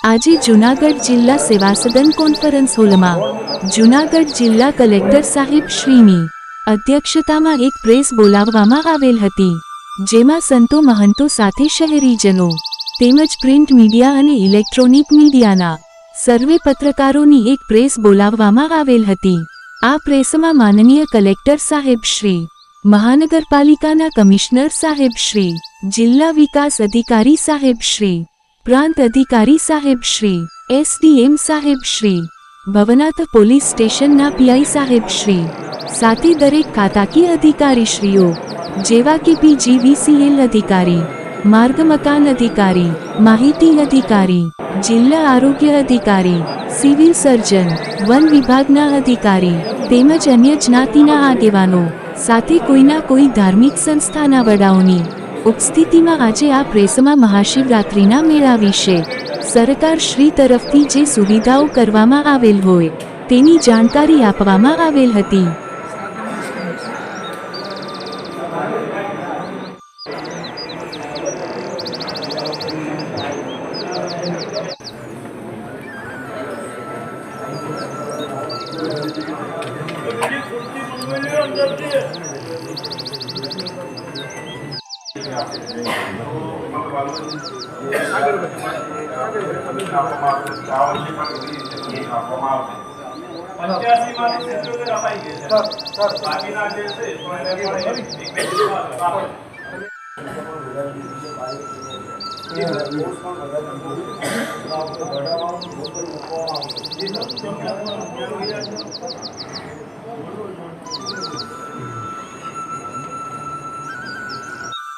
આજે જૂનાગઢ જિલ્લા સેવા સદન કોન્ફરન્સ હોલમાં જૂનાગઢ જિલ્લા કલેક્ટર સાહેબ શ્રીની અધ્યક્ષતામાં એક પ્રેસ બોલાવવામાં આવેલ હતી, જેમાં સંતો મહંતો સાથે શહેરીજનો તેમજ પ્રિન્ટ મીડિયા અને ઇલેક્ટ્રોનિક મીડિયાના સર્વે પત્રકારોની એક પ્રેસ બોલાવવામાં આવેલ હતી। આ પ્રેસમાં માનનીય કલેક્ટર સાહેબ શ્રી, મહાનગરપાલિકાના કમિશનર સાહેબ શ્રી, જિલ્લા વિકાસ અધિકારી સાહેબ શ્રી, પ્રાંત અધિકારી સાહેબ શ્રી, એસડીએમ સાહેબ શ્રી, ભવનાથ પોલીસ સ્ટેશનના પીઆઈ સાહેબ શ્રી સાથે દરેક ખાતાકીય અધિકારીશ્રીઓ જેવા કે પીજીવીસીએલ અધિકારી, માર્ગ મકાન અધિકારી, માહિતી અધિકારી, જિલ્લા આરોગ્ય અધિકારી, સિવિલ સર્જન, વન વિભાગના અધિકારી તેમજ અન્ય જ્ઞાતિના આગેવાનો સાથે કોઈના કોઈ ધાર્મિક સંસ્થાના વડાઓની ઉપસ્થિતિમાં આજે આ પ્રેસમાં મહાશિવરાત્રિના મેળા વિશે સરકાર શ્રી તરફથી જે સુવિધાઓ કરવામાં આવેલ હોય તેની જાણકારી આપવામાં આવેલ હતી।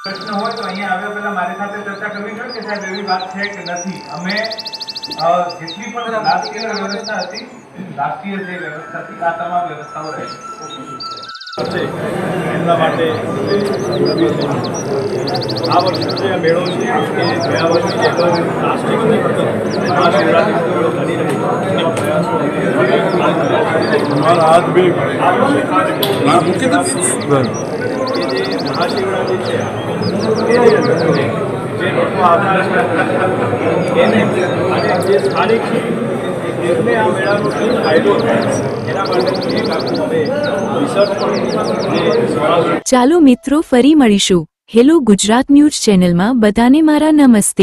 प्रश्न हो तो अहीं आवे पहला मारी साथे चर्चा करवी જોઈએ કે સાહેબ એવી વાત છે કે નથી। અમે જેટલી પણ રાષ્ટ્રીય વ્યવસ્થા હતી, રાષ્ટ્રીય જે વ્યવસ્થા હતી આ તમામ વ્યવસ્થાઓ રહી એમના માટે આ વર્ષનો જે મેળો છે એ ગયા વર્ષની જેમ પ્લાસ્ટિકની મહાશિવરાત્રિ બની રહી પ્રયાસો મારા હાથ બી મુખ્ય મહાશિવરાત્રિ છે જે લોકો આવનાર એને અને જે સ્થાનિક છે એમને આ મેળાનો શું ફાયદો થાય એના માટે એક આખું અમે રિસર્ચ પણ। ચાલો મિત્રો, ફરી મળીશું। હેલો ગુજરાત ન્યૂઝ ચેનલમાં બધાને મારા નમસ્તે।